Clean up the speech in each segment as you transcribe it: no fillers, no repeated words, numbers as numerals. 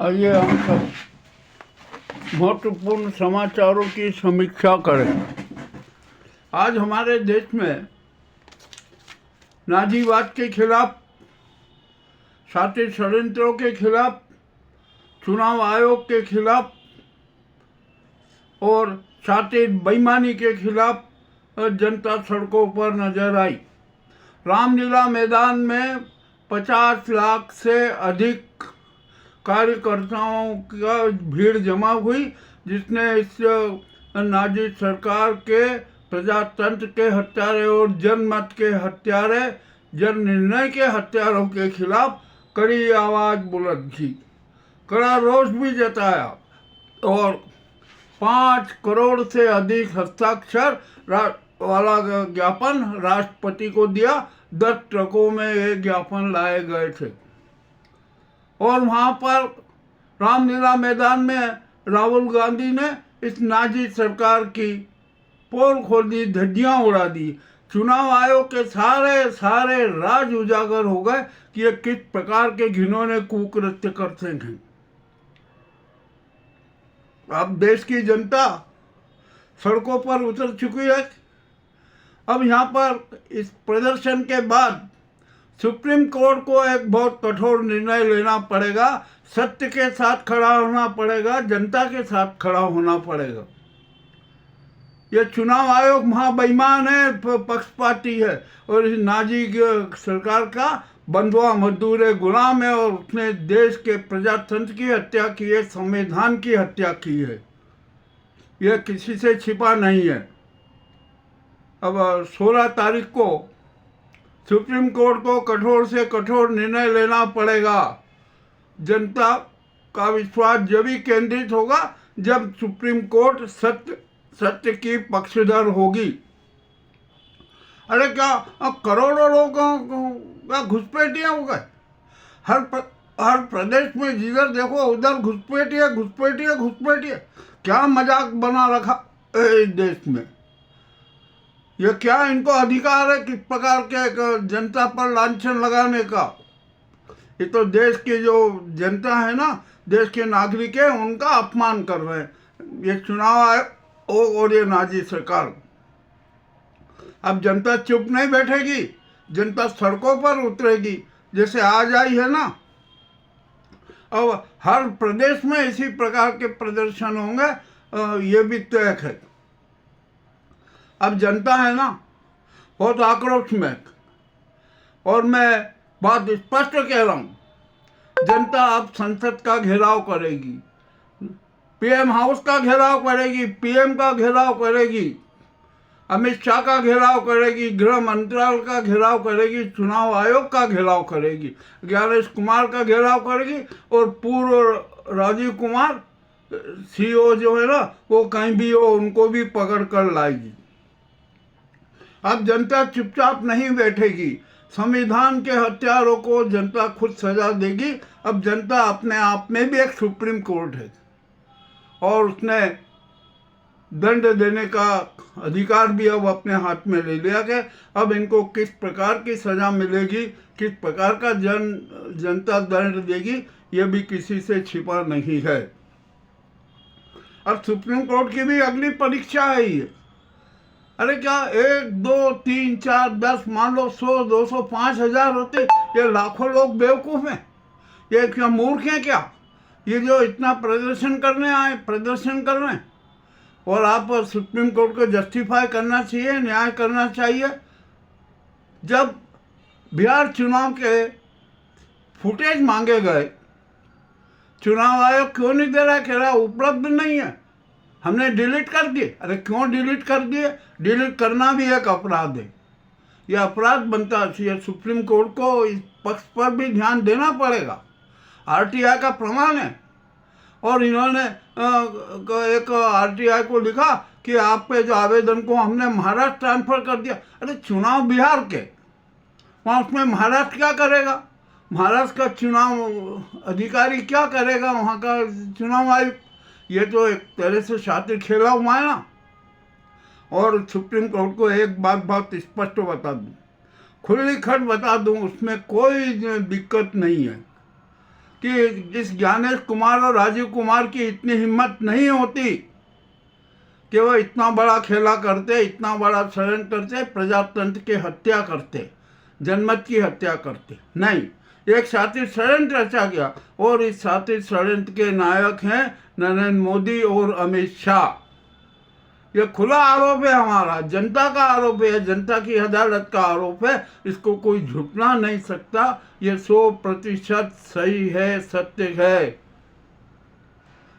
आइए हम सब महत्वपूर्ण समाचारों की समीक्षा करें। आज हमारे देश में नाजीवाद के खिलाफ, साथी षड्यंत्रों के खिलाफ, चुनाव आयोग के खिलाफ और साथी बेईमानी के खिलाफ जनता सड़कों पर नजर आई। रामलीला मैदान में 50 लाख से अधिक कार्यकर्ताओं का भीड़ जमा हुई, जिसने इस नाजी सरकार के, प्रजातंत्र के हत्यारे और जनमत के हत्यारे, जन निर्णय के हत्यारों के खिलाफ कड़ी आवाज बुलंद की, कड़ा रोष भी जताया और 5 करोड़ से अधिक हस्ताक्षर वाला ज्ञापन राष्ट्रपति को दिया। 10 ट्रकों में ये ज्ञापन लाए गए थे और वहाँ पर रामलीला मैदान में राहुल गांधी ने इस नाजी सरकार की पोल खोल दी, धज्जियाँ उड़ा दी। चुनाव आयोग के सारे राज उजागर हो गए कि ये किस प्रकार के घिनौने कुकृत्य करते हैं। अब देश की जनता सड़कों पर उतर चुकी है। अब यहाँ पर इस प्रदर्शन के बाद सुप्रीम कोर्ट को एक बहुत कठोर निर्णय लेना पड़ेगा। सत्य के साथ खड़ा होना पड़ेगा, जनता के साथ खड़ा होना पड़ेगा। ये चुनाव आयोग महाबेईमान है, पक्षपाती है और इस नाजी सरकार का बंधुआ मजदूर है, गुलाम है और उसने देश के प्रजातंत्र की हत्या की है, संविधान की हत्या की है। यह किसी से छिपा नहीं है। अब 16 तारीख को सुप्रीम कोर्ट को कठोर से कठोर निर्णय लेना पड़ेगा। जनता का विश्वास जब ही केंद्रित होगा जब सुप्रीम कोर्ट सत्य की पक्षधर होगी। अरे क्या करोड़ों लोग घुसपैठियां हो गए। हर प्रदेश में जिधर देखो उधर घुसपैठियां। क्या मजाक बना रखा इस देश में। ये क्या इनको अधिकार है किस प्रकार के जनता पर लांछन लगाने का। ये तो देश की जो जनता है ना, देश के नागरिक है, उनका अपमान कर रहे हैं ये चुनाव आयोग और ये नाजी सरकार। अब जनता चुप नहीं बैठेगी, जनता सड़कों पर उतरेगी जैसे आज आई है ना। अब हर प्रदेश में इसी प्रकार के प्रदर्शन होंगे, ये भी तय है। अब जनता है ना बहुत आक्रोश में, और मैं बात स्पष्ट कह रहा हूँ, जनता अब संसद का घेराव करेगी, पीएम हाउस का घेराव करेगी, पीएम का घेराव करेगी, अमित शाह का घेराव करेगी, गृह मंत्रालय का घेराव करेगी, चुनाव आयोग का घेराव करेगी, ज्ञानेश कुमार का घेराव करेगी और पूर्व राजीव कुमार सीओ जो है ना वो कहीं भी हो उनको भी पकड़ कर लाएगी। अब जनता चुपचाप नहीं बैठेगी। संविधान के हत्यारों को जनता खुद सजा देगी। अब जनता अपने आप में भी एक सुप्रीम कोर्ट है और उसने दंड देने का अधिकार भी अब अपने हाथ में ले लिया कि अब इनको किस प्रकार की सजा मिलेगी, किस प्रकार का जनता दंड देगी, ये भी किसी से छिपा नहीं है। अब सुप्रीम कोर्ट की भी अगली परीक्षा है ये। अरे क्या 1, 2, 3, 4, 10 मान लो 100, 200, 5,000 होते, ये लाखों लोग बेवकूफ़ हैं। ये क्या मूर्ख हैं क्या? ये जो इतना प्रदर्शन करने आए, प्रदर्शन कर रहे हैं और आप सुप्रीम कोर्ट को जस्टिफाई करना चाहिए, न्याय करना चाहिए। जब बिहार चुनाव के फुटेज मांगे गए, चुनाव आयोग क्यों नहीं दे रहा? कह रहा उपलब्ध नहीं है, हमने डिलीट कर दिए। अरे क्यों डिलीट कर दिए? डिलीट करना भी एक अपराध है, यह अपराध बनता है। सुप्रीम कोर्ट को इस पक्ष पर भी ध्यान देना पड़ेगा। आरटीआई का प्रमाण है और इन्होंने एक आरटीआई को लिखा कि आपके जो आवेदन को हमने महाराष्ट्र ट्रांसफर कर दिया। अरे चुनाव बिहार के, वहाँ उसमें महाराष्ट्र क्या करेगा? महाराष्ट्र का चुनाव अधिकारी क्या करेगा? वहाँ का चुनाव आयुक्त। ये तो एक तरह से शातिर खेला हुआ है ना। और सुप्रीम कोर्ट को एक बात बहुत स्पष्ट बता दूं, खुली खट बता दूं, उसमें कोई दिक्कत नहीं है कि इस ज्ञानेश कुमार और राजीव कुमार की इतनी हिम्मत नहीं होती कि वो इतना बड़ा खेला करते, इतना बड़ा षड्यंत्र करते, प्रजातंत्र की हत्या करते, जनमत की हत्या करते। नहीं, एक शातिर षड्यंत्र रचा गया और इस शातिर षड्यंत्र के नायक हैं नरेंद्र मोदी और अमित शाह। ये खुला आरोप है हमारा, जनता का आरोप है, जनता की अदालत का आरोप है, इसको कोई झुटला नहीं सकता। ये 100% सही है, सत्य है।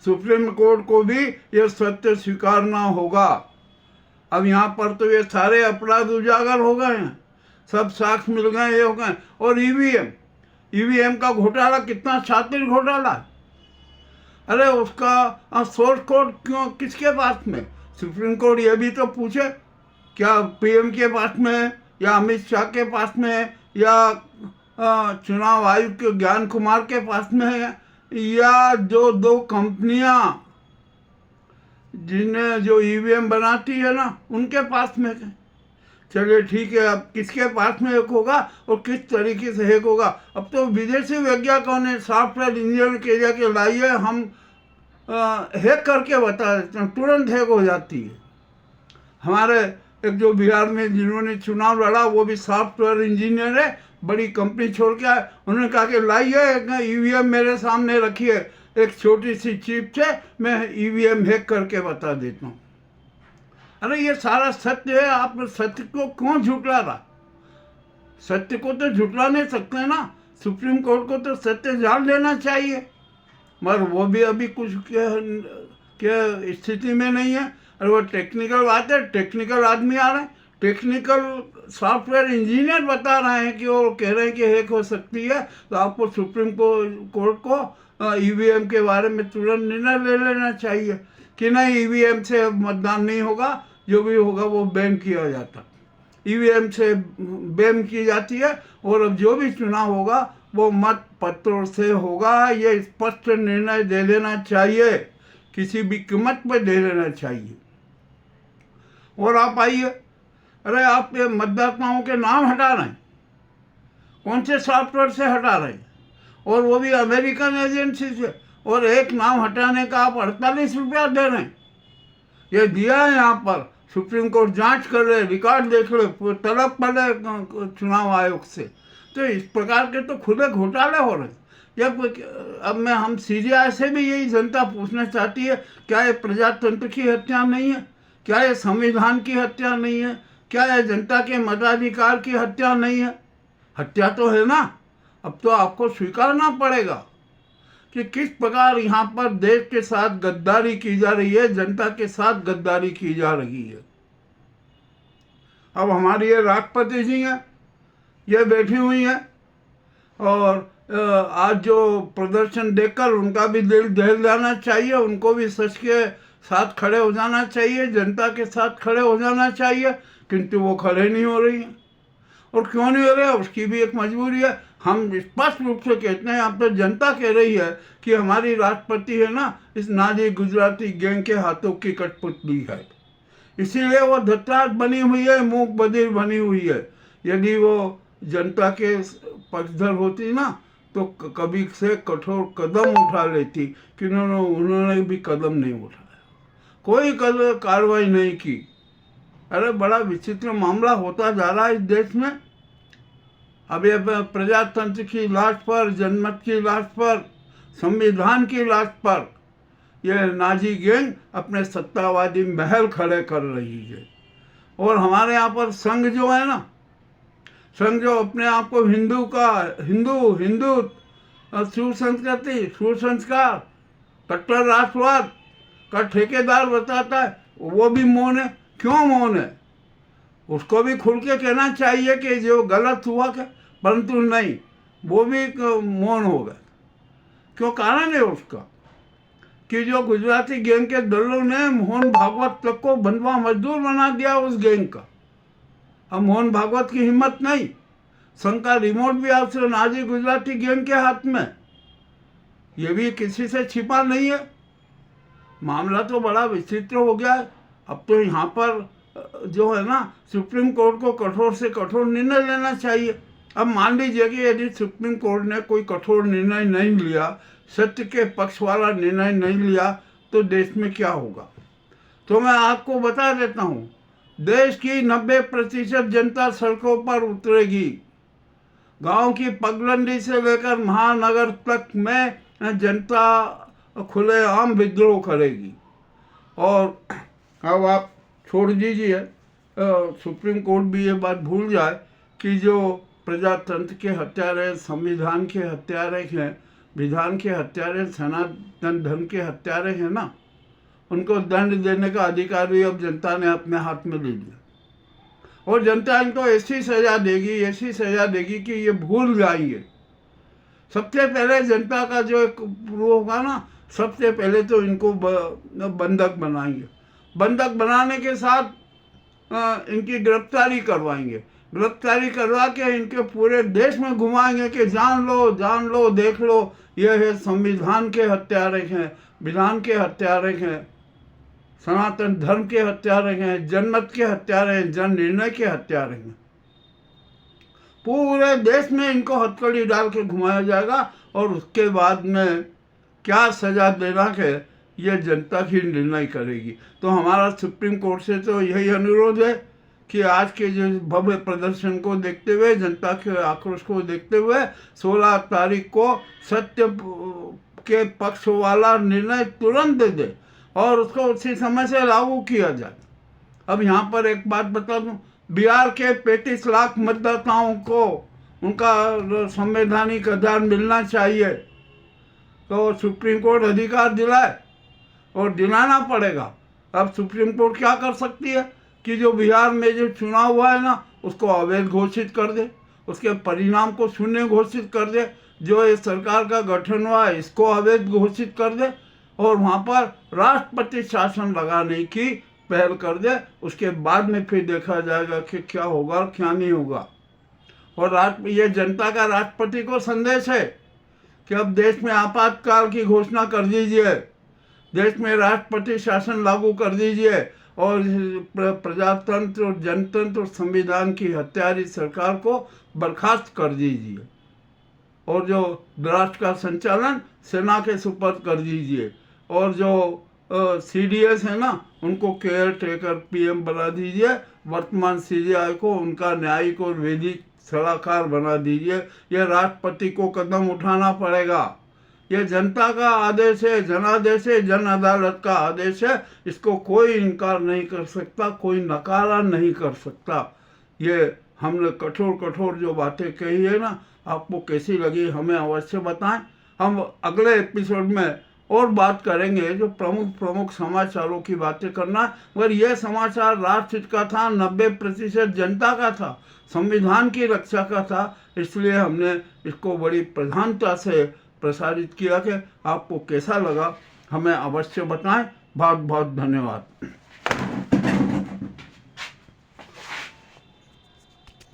सुप्रीम कोर्ट को भी ये सत्य स्वीकारना होगा। अब यहाँ पर तो ये सारे अपराध उजागर हो गए हैं, सब साक्ष्य मिल गए, ये हो गए। और ईवीएम का घोटाला कितना शातिर घोटाला है। अरे उसका सोर्स कोड क्यों, किसके पास में? सुप्रीम कोर्ट ये भी तो पूछे, क्या पीएम के पास में या अमित शाह के पास में या चुनाव आयुक्त ज्ञान कुमार के पास में है, या जो 2 कंपनियां जिन्हें जो ईवीएम बनाती है ना उनके पास में है? चलिए ठीक है, अब किसके पास में हैक होगा और किस तरीके से हैक होगा? अब तो विदेशी वैज्ञानिकों ने सॉफ्टवेयर इंजीनियर के जाके लाइए, हम हैक करके बता देते हैं, तुरंत हैक हो जाती है। हमारे एक जो बिहार में जिन्होंने चुनाव लड़ा वो भी सॉफ्टवेयर इंजीनियर है, बड़ी कंपनी छोड़ के आए। उन्होंने कहा कि लाइए ईवीएम मेरे सामने रखिए, एक छोटी सी चिप से मैं ईवीएम हैक करके बता देता हूँ। अरे ये सारा सत्य है, आप सत्य को क्यों झुटला रहा? सत्य को तो झुटला नहीं सकते ना। सुप्रीम कोर्ट को तो सत्य जान लेना चाहिए, मगर वो भी अभी कुछ क्या स्थिति में नहीं है। और वो टेक्निकल बात है, टेक्निकल आदमी आ रहे हैं, टेक्निकल सॉफ्टवेयर इंजीनियर बता रहे हैं कि वो कह रहे हैं कि हैक हो सकती है, तो आपको सुप्रीम कोर्ट को ईवीएम के बारे में तुरंत निर्णय ले लेना चाहिए कि नहीं, ईवीएम से मतदान नहीं होगा, जो भी होगा वो बैन किया जाता। ईवीएम से बैन की जाती है और अब जो भी चुनाव होगा वो मत पत्रों से होगा। ये स्पष्ट निर्णय दे लेना चाहिए, किसी भी कीमत पर दे लेना चाहिए। और आप आइए, अरे आप ये मतदाताओं के नाम हटा रहे हैं, कौन से सॉफ्टवेयर से हटा रहे हैं, और वो भी अमेरिकन एजेंसी से, और एक नाम हटाने का आप 48 रुपया दे रहे हैं। ये दिया है यहाँ पर, सुप्रीम कोर्ट जांच कर रहे, रिकॉर्ड देख रहे, तलब पड़े चुनाव आयोग से। तो इस प्रकार के तो खुले घोटाले हो रहे हैं। अब हम सीबीआई से भी यही जनता पूछना चाहती है, क्या ये प्रजातंत्र की हत्या नहीं है? क्या ये संविधान की हत्या नहीं है? क्या ये जनता के मताधिकार की हत्या नहीं है? हत्या तो है ना। अब तो आपको स्वीकारना पड़ेगा कि किस प्रकार यहाँ पर देश के साथ गद्दारी की जा रही है, जनता के साथ गद्दारी की जा रही है। अब हमारी ये राष्ट्रपति जी हैं, ये बैठी हुई हैं, और आज जो प्रदर्शन देखकर उनका भी दिल दहल जाना चाहिए, उनको भी सच के साथ खड़े हो जाना चाहिए, जनता के साथ खड़े हो जाना चाहिए, किंतु वो खड़े नहीं हो रही हैं। और क्यों नहीं हो रहे, उसकी भी एक मजबूरी है। हम स्पष्ट रूप से कहते हैं, यहाँ पर जनता कह रही है कि हमारी राष्ट्रपति है ना, इस नाजी गुजराती गैंग के हाथों की कठपुतली है, इसीलिए वो धतराज बनी हुई है, मूक बधिर बनी हुई है। यदि वो जनता के पक्षधर होती ना तो कभी से कठोर कदम उठा लेती, कि उन्होंने भी कदम नहीं उठाया, कोई कार्रवाई नहीं की। अरे बड़ा विचित्र मामला होता जा रहा है इस देश में। अब ये प्रजातंत्र की लाश पर, जनमत की लाश पर, संविधान की लाश पर ये नाजी गैंग अपने सत्तावादी महल खड़े कर रही है। और हमारे यहाँ पर संघ जो है ना, संघ जो अपने आप को हिंदू सुसंस्कृति, सुसंस्कार, कट्टर राष्ट्रवाद का ठेकेदार बताता है, वो भी मौन है। क्यों मौन है? उसको भी खुल के कहना चाहिए कि जो गलत हुआ क्या, परंतु नहीं, वो भी मौन हो गए। क्यों? कारण है उसका कि जो गुजराती गैंग के दलों ने मोहन भागवत तक को बंधुआ मजदूर बना दिया उस गैंग का। अब मोहन भागवत की हिम्मत नहीं, संघ का रिमोट भी आपसे नाजी गुजराती गैंग के हाथ में, ये भी किसी से छिपा नहीं है। मामला तो बड़ा विचित्र हो गया है। अब तो यहाँ पर जो है ना, सुप्रीम कोर्ट को कठोर से कठोर निर्णय लेना चाहिए अब मान लीजिए कि यदि सुप्रीम कोर्ट ने कोई कठोर निर्णय नहीं लिया, सत्य के पक्ष वाला निर्णय नहीं लिया, तो देश में क्या होगा। तो मैं आपको बता देता हूँ, देश की 90% जनता सड़कों पर उतरेगी। गांव की पगडंडी से लेकर महानगर तक में जनता खुलेआम विद्रोह करेगी। और अब आप छोड़ दीजिए, सुप्रीम कोर्ट भी ये बात भूल जाए कि जो प्रजातंत्र के हत्यारे, संविधान के हत्यारे हैं, विधान के हत्यारे, सनातन धर्म के हत्यारे हैं ना, उनको दंड देने का अधिकार भी अब जनता ने अपने हाथ में ले लिया। और जनता इनको ऐसी सजा देगी कि ये भूल जाएंगे। सबसे पहले जनता का जो एक वो होगा ना, सबसे पहले तो इनको बंधक बनाएंगे। बंधक बनाने के साथ इनकी गिरफ्तारी करवाएंगे। गिरफ्तारी करवा के इनके पूरे देश में घुमाएंगे कि जान लो, देख लो, ये है संविधान के हत्यारे हैं, विधान के हत्यारे हैं, सनातन धर्म के हत्यारे हैं, जनमत के हत्यारे हैं, जन निर्णय के हत्यारे हैं। पूरे देश में इनको हथकड़ी डाल के घुमाया जाएगा। और उसके बाद में क्या सजा देना है, ये जनता ही निर्णय करेगी। तो हमारा सुप्रीम कोर्ट से तो यही अनुरोध है कि आज के जो भव्य प्रदर्शन को देखते हुए, जनता के आक्रोश को देखते हुए 16 तारीख को सत्य के पक्ष वाला निर्णय तुरंत दे और उसको उसी समय से लागू किया जाए। अब यहाँ पर एक बात बता दूं, बिहार के 35 लाख मतदाताओं को उनका संवैधानिक अधिकार मिलना चाहिए, तो सुप्रीम कोर्ट अधिकार दिलाए और दिलाना पड़ेगा। अब सुप्रीम कोर्ट क्या कर सकती है कि जो बिहार में जो चुनाव हुआ है ना, उसको अवैध घोषित कर दे, उसके परिणाम को शून्य घोषित कर दे, जो ये सरकार का गठन हुआ है इसको अवैध घोषित कर दे और वहाँ पर राष्ट्रपति शासन लगाने की पहल कर दे। उसके बाद में फिर देखा जाएगा कि क्या होगा और क्या नहीं होगा। और ये जनता का राष्ट्रपति को संदेश है कि अब देश में आपातकाल की घोषणा कर दीजिए, देश में राष्ट्रपति शासन लागू कर दीजिए और प्रजातंत्र और जनतंत्र और संविधान की हत्यारी सरकार को बर्खास्त कर दीजिए और जो राष्ट्र का संचालन सेना के सुपर्द कर दीजिए और जो CDS है ना, उनको केयर टेकर PM बना दीजिए। वर्तमान CJI को उनका न्यायिक और वैदिक सलाहकार बना दीजिए। यह राष्ट्रपति को कदम उठाना पड़ेगा। यह जनता का आदेश है, जनादेश है, जन अदालत का आदेश है। इसको कोई इनकार नहीं कर सकता, कोई नकारा नहीं कर सकता। ये हमने कठोर जो बातें कही है ना, आपको कैसी लगी हमें अवश्य बताएं। हम अगले एपिसोड में और बात करेंगे, जो प्रमुख समाचारों की बातें करना, मगर यह समाचार राष्ट्र हित का था, 90% जनता का था, संविधान की रक्षा का था, इसलिए हमने इसको बड़ी प्रधानता से प्रसारित किया। कि आपको कैसा लगा हमें अवश्य बताएं। बहुत बहुत धन्यवाद।